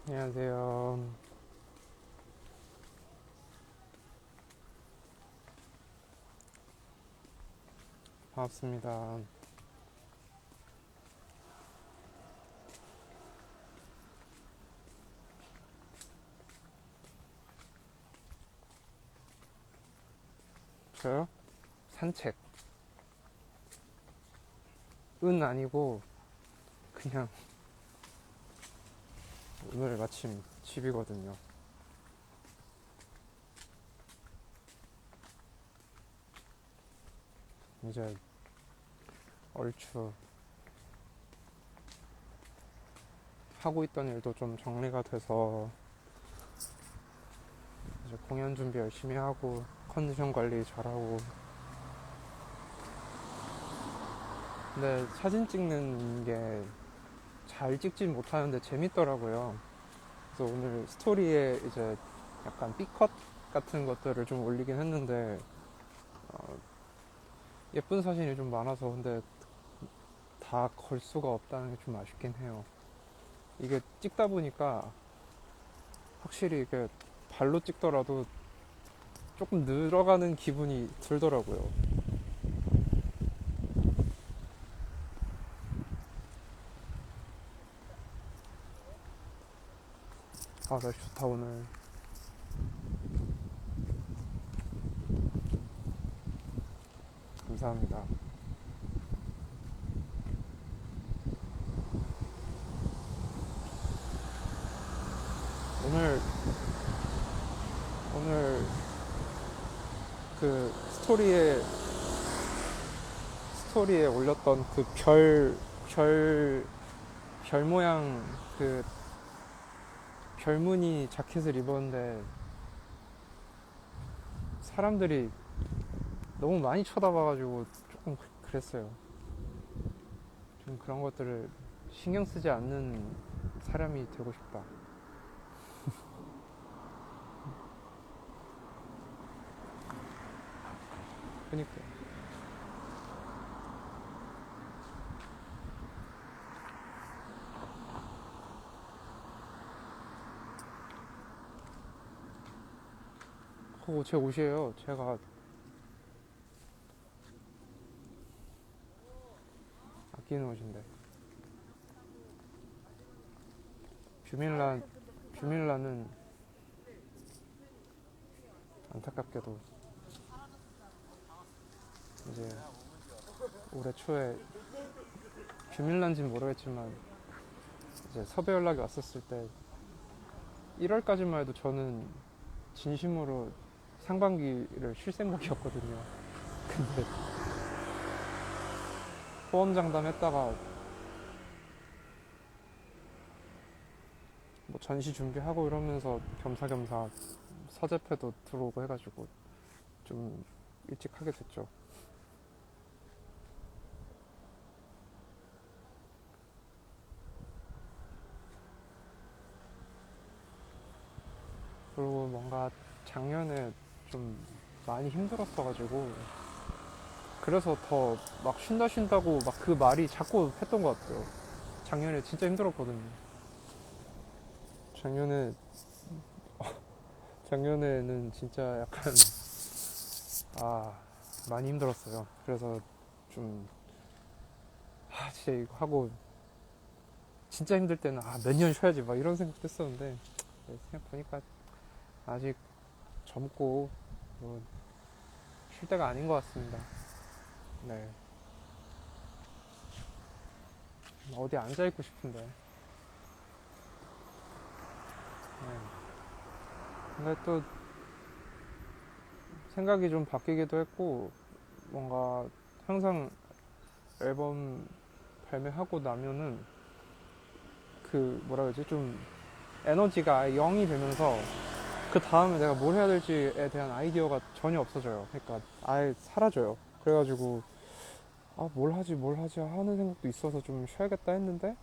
안녕하세요. 반갑습니다. 저요? 산책. 은 아니고 그냥 오늘 마침 집이거든요. 이제 얼추 하고 있던 일도 좀 정리가 돼서 이제 공연 준비 열심히 하고 컨디션 관리 잘하고. 근데 사진 찍는 게 잘 찍진 못하는데 재밌더라고요. 그래서 오늘 스토리에 이제 약간 B컷 같은 것들을 좀 올리긴 했는데 예쁜 사진이 좀 많아서 근데 다 걸 수가 없다는 게 좀 아쉽긴 해요. 이게 찍다 보니까 확실히 이게 발로 찍더라도 조금 늘어가는 기분이 들더라고요. 아, 날씨 좋다 오늘. 감사합니다. 오늘 오늘 그 스토리에 올렸던 그 별 모양 그 별무늬 자켓을 입었는데 사람들이 너무 많이 쳐다봐가지고 조금 그랬어요. 좀 그런 것들을 신경 쓰지 않는 사람이 되고 싶다. 그니까 그거 제 옷이에요. 제가 아끼는 옷인데. 뷰밀라는 안타깝게도 이제 올해 초에, 뷰밀라인지는 모르겠지만 이제 섭외 연락이 왔었을 때 1월까지만 해도 저는 진심으로 상반기를 쉴 생각이었거든요. 근데 호언 장담했다가 뭐 전시 준비하고 이러면서 겸사겸사 서재패도 들어오고 해가지고 좀 일찍 하게 됐죠. 그리고 뭔가 작년에 좀 많이 힘들었어가지고 그래서 더 막 쉰다고 막 그 말이 자꾸 했던 것 같아요. 작년에 진짜 힘들었거든요. 작년에 작년에는 진짜 약간 많이 힘들었어요. 그래서 좀 진짜 이거 하고 진짜 힘들 때는 몇 년 쉬어야지 막 이런 생각도 했었는데 생각 보니까 아직 젊고 뭐쉴 때가 아닌 것 같습니다. 네. 어디 앉아 있고 싶은데. 네. 근데 또 생각이 좀 바뀌기도 했고 뭔가 항상 앨범 발매하고 나면은 그 뭐라 그러지 좀 에너지가 아예 0이 되면서 그 다음에 내가 뭘 해야 될지에 대한 아이디어가 전혀 없어져요. 그러니까 아예 사라져요. 그래가지고 아, 뭘 하지 하는 생각도 있어서 좀 쉬어야겠다 했는데,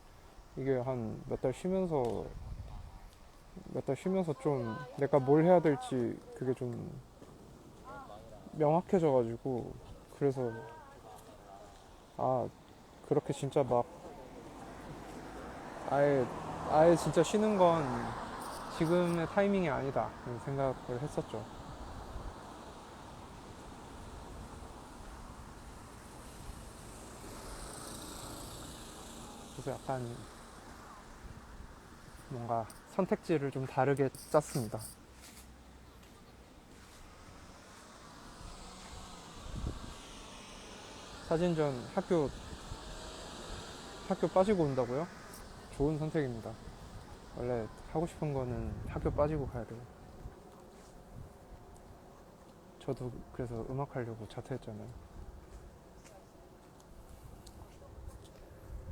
이게 한 몇 달 쉬면서 좀 내가 뭘 해야 될지 그게 좀 명확해져가지고, 그래서 아, 그렇게 진짜 막 아예 아예 진짜 쉬는 건 지금의 타이밍이 아니다 이런 생각을 했었죠. 그래서 약간 뭔가 선택지를 좀 다르게 짰습니다. 사진전 학교 빠지고 온다고요? 좋은 선택입니다. 원래 하고 싶은 거는 학교 빠지고 가야 돼요. 저도 그래서 음악 하려고 자퇴했잖아요.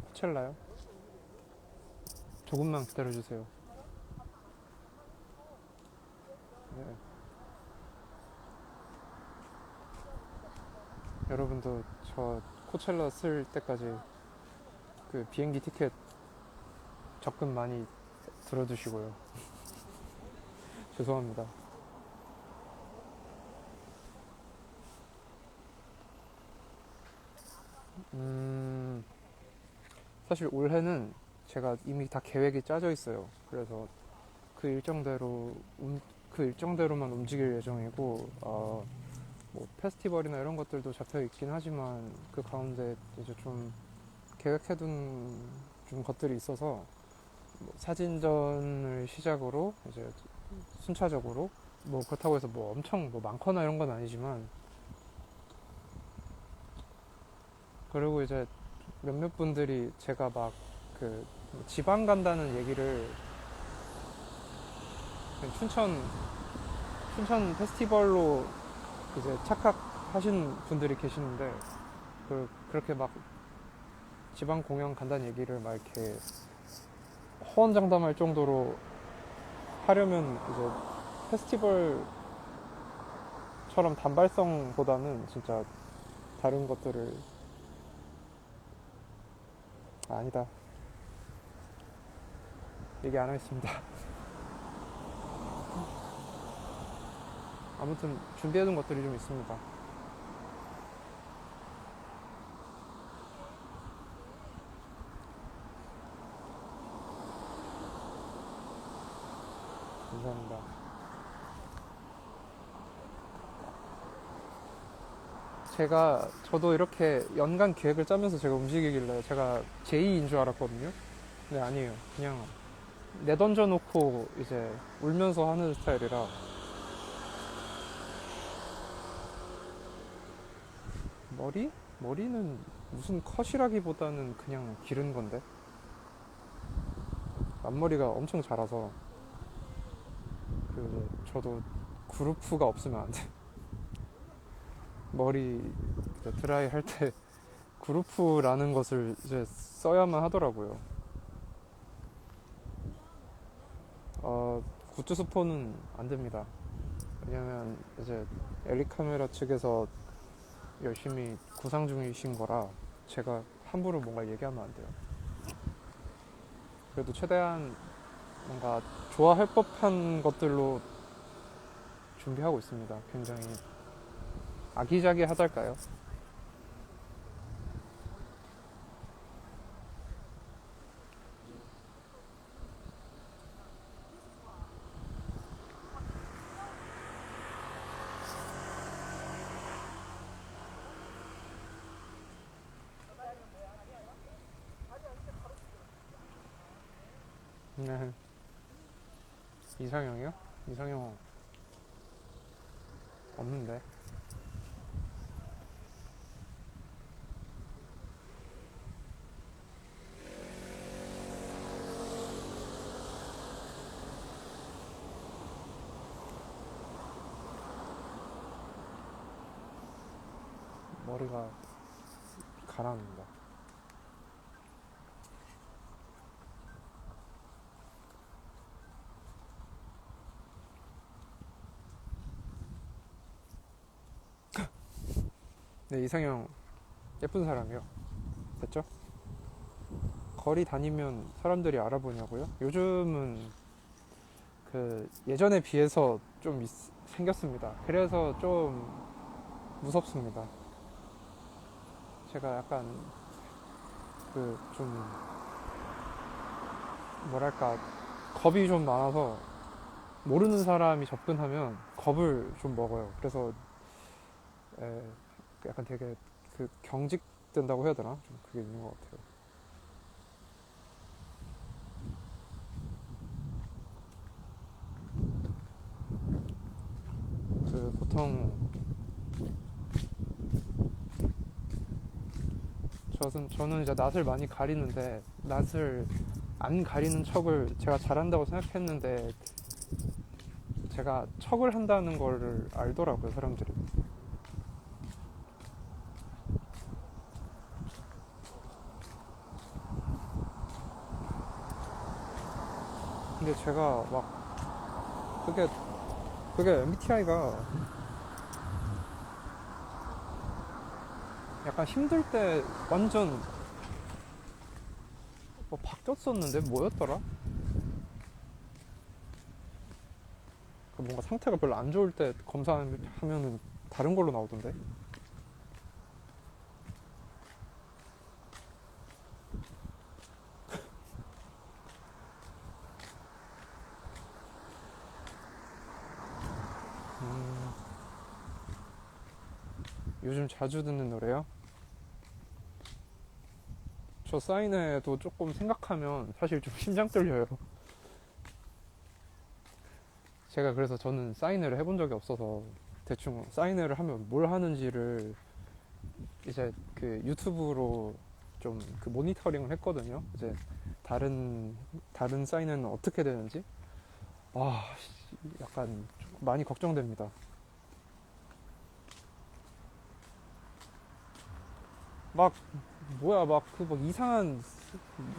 코첼라요? 조금만 기다려주세요. 네. 여러분도 저 코첼라 쓸 때까지 그 비행기 티켓 적금 많이 들어두시고요. 죄송합니다. 음, 사실 올해는 제가 이미 다 계획이 짜져 있어요. 그래서 그 일정대로 그 일정대로만 움직일 예정이고, 뭐 페스티벌이나 이런 것들도 잡혀 있긴 하지만 그 가운데 이제 좀 계획해둔 좀 것들이 있어서 뭐 사진전을 시작으로 이제 순차적으로 뭐 그렇다고 해서 뭐 엄청 뭐 많거나 이런 건 아니지만, 그리고 이제 몇몇 분들이 제가 막 그 지방 간다는 얘기를 춘천 페스티벌로 이제 착각하신 분들이 계시는데, 그렇게 막 지방 공연 간다는 얘기를 막 이렇게 호언장담할 정도로 하려면 이제 페스티벌처럼 단발성보다는 진짜 다른 것들을 아니다, 얘기 안 하겠습니다. 아무튼 준비해둔 것들이 좀 있습니다. 감사합니다. 저도 이렇게 연간 계획을 짜면서 제가 움직이길래 제가 제2인 줄 알았거든요. 근데 아니에요. 그냥 내던져 놓고 이제 울면서 하는 스타일이라. 머리? 머리는 무슨 컷이라기보다는 그냥 기른 건데. 앞머리가 엄청 자라서. 그리고 저도 그루프가 없으면 안 돼. 머리 드라이 할 때 그루프라는 것을 이제 써야만 하더라고요. 굿즈 스폰은 안 됩니다. 왜냐면 이제 엘리 카메라 측에서 열심히 구상 중이신 거라 제가 함부로 뭔가 얘기하면 안 돼요. 그래도 최대한 뭔가 좋아할 법한 것들로 준비하고 있습니다. 굉장히 아기자기하달까요? 네. 이상형이요? 이상형 없는데. 머리가 가라앉는다. 네, 이상형 예쁜 사람이요. 됐죠? 거리 다니면 사람들이 알아보냐고요? 요즘은 그 예전에 비해서 좀 생겼습니다. 그래서 좀 무섭습니다. 제가 약간 그 좀 뭐랄까 겁이 좀 많아서 모르는 사람이 접근하면 겁을 좀 먹어요. 그래서 에, 약간 되게 그 경직된다고 해야 되나? 좀 그게 있는 것 같아요. 그 보통 저는 이제 낯을 많이 가리는데 낯을 안 가리는 척을 제가 잘한다고 생각했는데 제가 척을 한다는 걸 알더라고요, 사람들이. 근데 제가 막 그게 MBTI가 약간 힘들 때 완전 뭐 바뀌었었는데 뭐였더라? 그 뭔가 상태가 별로 안 좋을 때 검사하면은 다른 걸로 나오던데. 음, 요즘 자주 듣는 노래요? 저 사인회도 조금 생각하면 사실 좀 심장 떨려요. 제가 그래서 저는 사인회를 해본 적이 없어서 대충 사인회를 하면 뭘 하는지를 이제 그 유튜브로 좀 그 모니터링을 했거든요. 이제 다른 사인회는 어떻게 되는지. 아, 약간 많이 걱정됩니다. 막 뭐야 막 그 막 이상한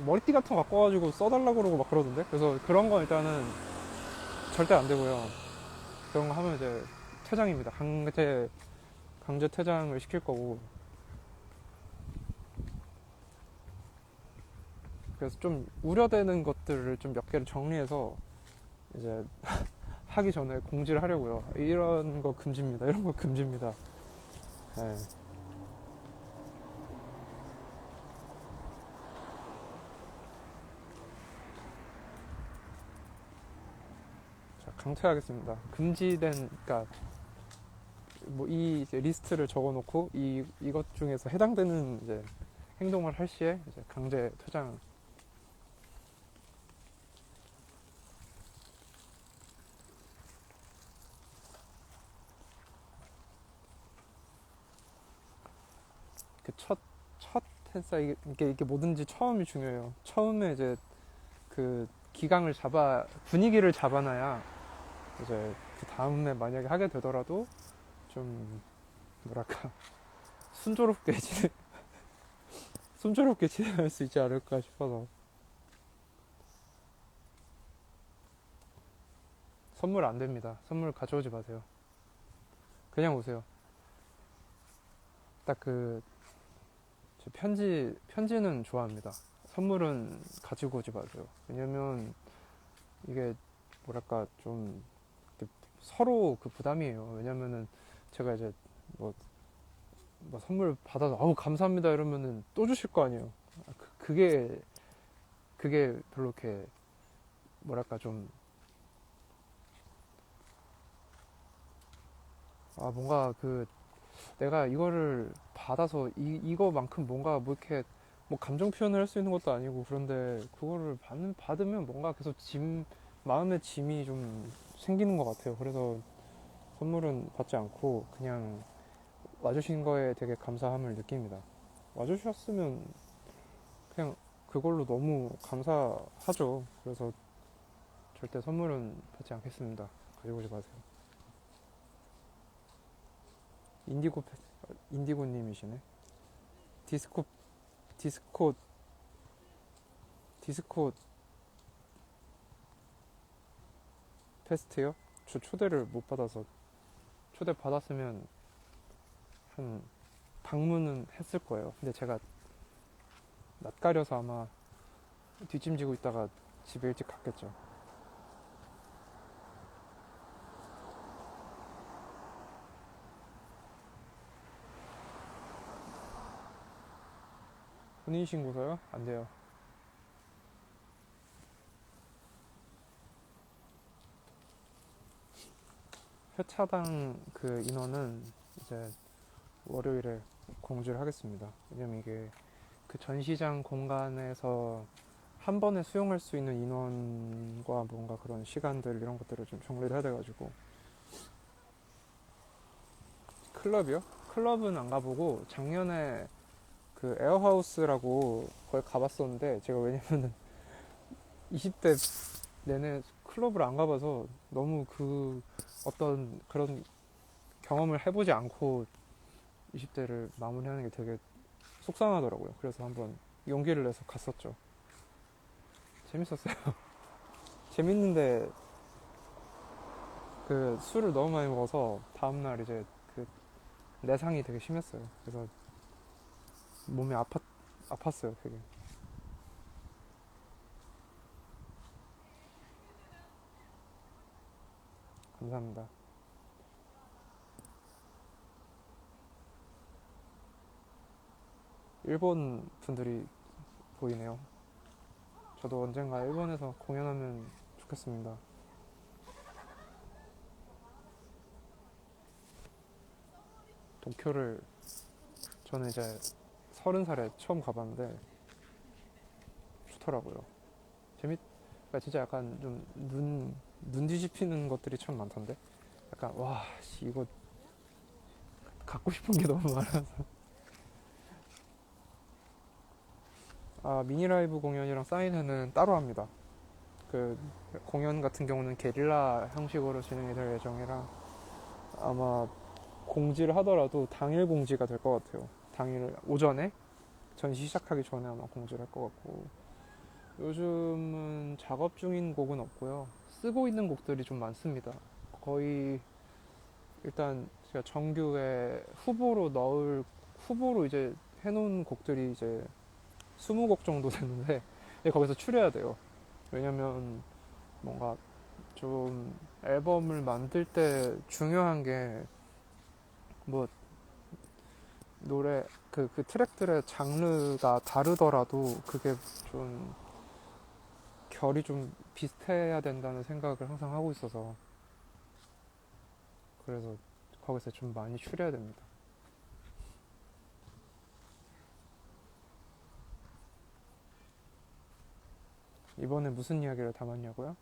머리띠 같은 거 갖고 와가지고 써달라고 그러고 막 그러던데. 그래서 그런 거 일단은 절대 안 되고요. 그런 거 하면 이제 퇴장입니다. 강제 퇴장을 시킬 거고. 그래서 좀 우려되는 것들을 좀 몇 개를 정리해서 이제 하기 전에 공지를 하려고요. 이런 거 금지입니다. 이런 거 금지입니다. 네. 자, 강퇴하겠습니다. 금지된, 그러니까 뭐 이 리스트를 적어놓고 이것 중에서 해당되는 이제 행동을 할 시에 이제 강제 퇴장. 그 첫 행사 이게 뭐든지 처음이 중요해요. 처음에 이제 그 기강을 분위기를 잡아놔야 이제 그 다음에 만약에 하게 되더라도 좀 뭐랄까 순조롭게 순조롭게 진행할 수 있지 않을까 싶어서. 선물 안 됩니다. 선물 가져오지 마세요. 그냥 오세요. 딱 그 편지는 좋아합니다. 선물은 가지고 오지 마세요. 왜냐면 이게 뭐랄까 좀 서로 그 부담이에요. 왜냐면은 제가 이제 뭐, 뭐 선물 받아서 아우 감사합니다 이러면은 또 주실 거 아니에요. 그게 별로 이렇게 뭐랄까 좀 뭔가 그 내가 이거를 받아서 이거만큼 뭔가 뭐 이렇게 뭐 감정 표현을 할 수 있는 것도 아니고 그런데 그거를 받으면 뭔가 계속 마음의 짐이 좀 생기는 것 같아요. 그래서 선물은 받지 않고 그냥 와주신 거에 되게 감사함을 느낍니다. 와주셨으면 그냥 그걸로 너무 감사하죠. 그래서 절대 선물은 받지 않겠습니다. 가지고 오지 마세요. 인디고 인디고님이시네. 디스코 디스코 디스코 페스트요? 저 초대를 못 받아서 초대 받았으면 한 방문은 했을 거예요. 근데 제가 낯가려서 아마 뒷짐지고 있다가 집에 일찍 갔겠죠. 혼인신고서요? 안 돼요. 회차당 그 인원은 이제 월요일에 공지를 하겠습니다. 왜냐면 이게 그 전시장 공간에서 한 번에 수용할 수 있는 인원과 뭔가 그런 시간들 이런 것들을 좀 정리를 해야 돼가지고. 클럽이요? 클럽은 안 가보고 작년에 그 에어하우스라고 거기 가봤었는데, 제가 왜냐면은 20대 내내 클럽을 안 가봐서 너무 그 어떤 그런 경험을 해보지 않고 20대를 마무리하는 게 되게 속상하더라고요. 그래서 한번 용기를 내서 갔었죠. 재밌었어요. 재밌는데 그 술을 너무 많이 먹어서 다음날 이제 그 내상이 되게 심했어요. 그래서 몸이 아팠어요, 되게. 감사합니다. 일본 분들이 보이네요. 저도 언젠가 일본에서 공연하면 좋겠습니다. 도쿄를 저는 이제 30살에 처음 가봤는데 좋더라고요. 그러니까 진짜 약간 좀 눈 뒤집히는 것들이 참 많던데. 약간 와, 씨, 이거 갖고 싶은 게 너무 많아서. 아, 미니 라이브 공연이랑 사인회는 따로 합니다. 그 공연 같은 경우는 게릴라 형식으로 진행이 될 예정이라 아마 공지를 하더라도 당일 공지가 될 것 같아요. 당일 오전에 전시 시작하기 전에 아마 공지를 할 것 같고, 요즘은 작업 중인 곡은 없고요. 쓰고 있는 곡들이 좀 많습니다. 거의 일단 제가 정규에 후보로 이제 해놓은 곡들이 이제 20곡 정도 되는데 거기서 추려야 돼요. 왜냐면 뭔가 좀 앨범을 만들 때 중요한 게 뭐 노래 그 트랙들의 장르가 다르더라도 그게 좀 결이 좀 비슷해야 된다는 생각을 항상 하고 있어서, 그래서 거기서 좀 많이 추려야 됩니다. 이번에 무슨 이야기를 담았냐고요?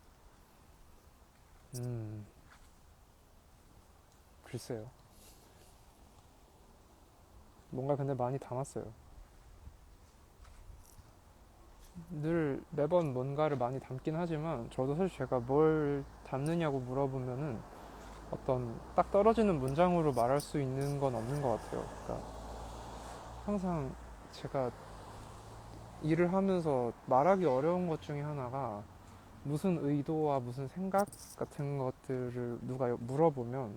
음, 글쎄요. 뭔가 근데 많이 담았어요. 늘 매번 뭔가를 많이 담긴 하지만 저도 사실 제가 뭘 담느냐고 물어보면은 어떤 딱 떨어지는 문장으로 말할 수 있는 건 없는 것 같아요. 그러니까 항상 제가 일을 하면서 말하기 어려운 것 중에 하나가 무슨 의도와 무슨 생각 같은 것들을 누가 물어보면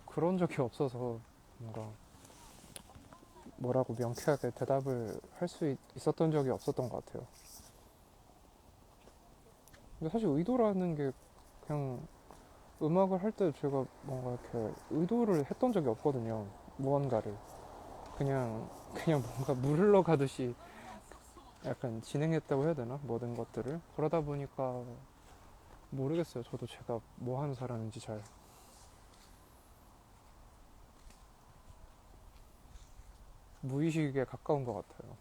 그런 적이 없어서 뭔가 뭐라고 명쾌하게 대답을 할 수 있었던 적이 없었던 것 같아요. 근데 사실 의도라는 게 그냥 음악을 할 때 제가 뭔가 이렇게 의도를 했던 적이 없거든요. 무언가를. 그냥 뭔가 물 흘러가듯이 약간 진행했다고 해야 되나? 모든 것들을. 그러다 보니까 모르겠어요. 저도 제가 뭐 하는 사람인지 잘. 무의식에 가까운 것 같아요.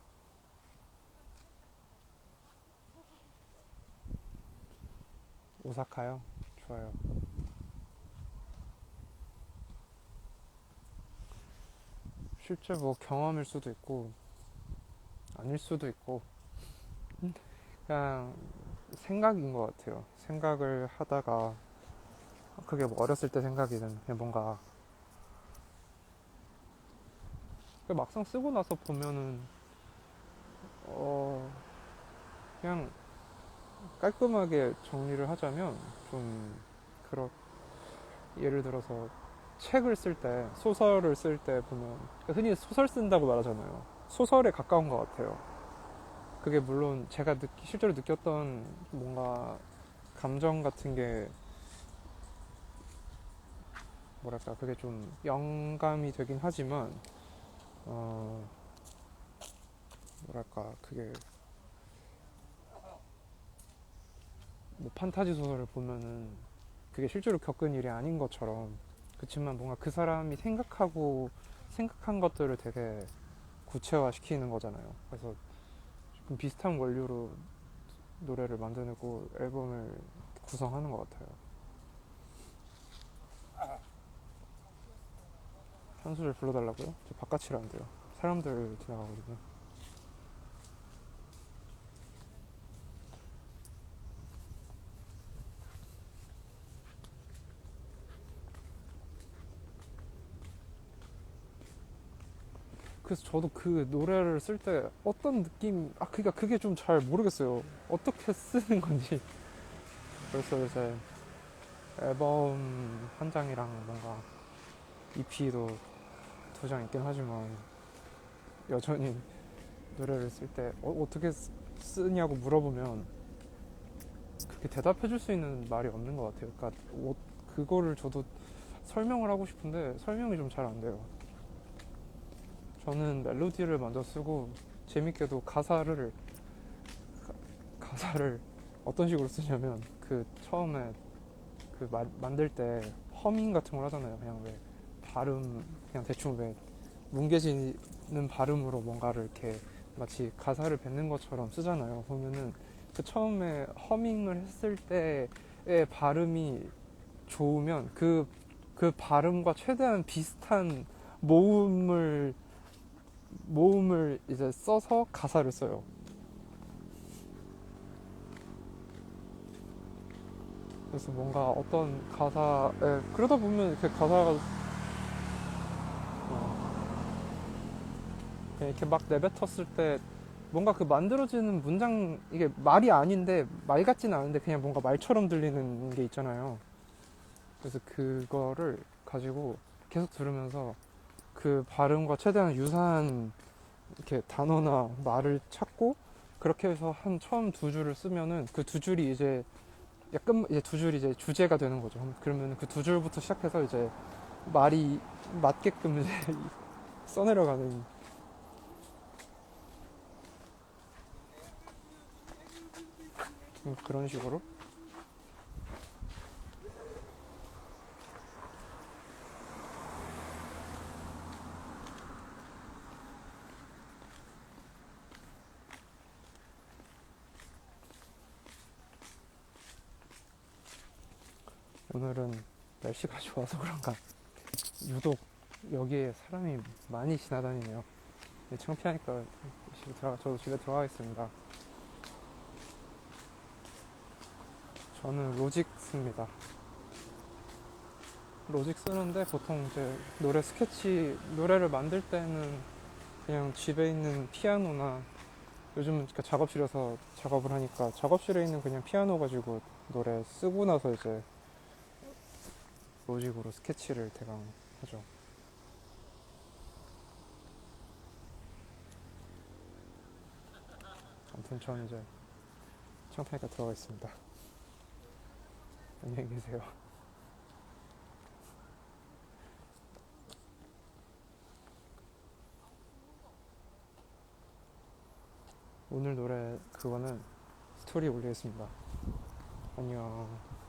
오사카요? 좋아요. 실제 뭐 경험일 수도 있고, 아닐 수도 있고, 그냥 생각인 것 같아요. 생각을 하다가, 그게 뭐 어렸을 때 생각이든, 그냥 뭔가, 막상 쓰고 나서 보면은, 어, 그냥 깔끔하게 정리를 하자면, 좀, 그렇, 예를 들어서, 책을 쓸 때, 소설을 쓸 때 보면 흔히 소설 쓴다고 말하잖아요. 소설에 가까운 것 같아요. 그게 물론 제가 실제로 느꼈던 뭔가 감정 같은 게 뭐랄까 그게 좀 영감이 되긴 하지만 어 뭐랄까 그게 뭐 판타지 소설을 보면은 그게 실제로 겪은 일이 아닌 것처럼 그렇지만 뭔가 그 사람이 생각한 것들을 되게 구체화시키는 거잖아요. 그래서 좀 비슷한 원료로 노래를 만드고 앨범을 구성하는 것 같아요. 한 소절 불러달라고요? 저 바깥이라는데요. 사람들 지나가거든요. 그래서 저도 그 노래를 쓸 때 어떤 느낌, 그니까 그게 좀 잘 모르겠어요. 어떻게 쓰는 건지. 그래서 이제 앨범 한 장이랑 뭔가 EP도 두 장 있긴 하지만 여전히 노래를 쓸 때 떻게 쓰냐고 물어보면 그렇게 대답해 줄 수 있는 말이 없는 것 같아요. 그러니까 그거를 저도 설명을 하고 싶은데 설명이 좀 잘 안 돼요. 저는 멜로디를 먼저 쓰고 재밌게도 가사를 어떤 식으로 쓰냐면 그 처음에 그 만들 때 허밍 같은 걸 하잖아요. 그냥 왜 발음 그냥 대충 왜 뭉개지는 발음으로 뭔가를 이렇게 마치 가사를 뱉는 것처럼 쓰잖아요. 보면은 그 처음에 허밍을 했을 때의 발음이 좋으면 그 발음과 최대한 비슷한 모음을 이제 써서 가사를 써요. 그래서 뭔가 어떤 가사에 그러다 보면 이렇게 가사가 이렇게 막 내뱉었을 때 뭔가 그 만들어지는 문장 이게 말이 아닌데 말 같지는 않은데 그냥 뭔가 말처럼 들리는 게 있잖아요. 그래서 그거를 가지고 계속 들으면서 그 발음과 최대한 유사한 이렇게 단어나 말을 찾고 그렇게 해서 한 처음 두 줄을 쓰면은 그 두 줄이 이제 약간 이제 두 줄이 이제 주제가 되는 거죠. 그러면 그 두 줄부터 시작해서 이제 말이 맞게끔 이제 써내려가는 그런 식으로. 오늘은 날씨가 좋아서 그런가 유독 여기에 사람이 많이 지나다니네요. 창피하니까 저도 집에 들어가겠습니다. 저는 로직 씁니다. 로직 쓰는데 보통 이제 노래를 만들 때는 그냥 집에 있는 피아노나 요즘은 그러니까 작업실에서 작업을 하니까 작업실에 있는 그냥 피아노 가지고 노래 쓰고 나서 이제 로직으로 스케치를 대강 하죠. 아무튼 저는 이제 창피하니까 들어가겠습니다. 안녕히 계세요. 오늘 노래 그거는 스토리 올리겠습니다. 안녕.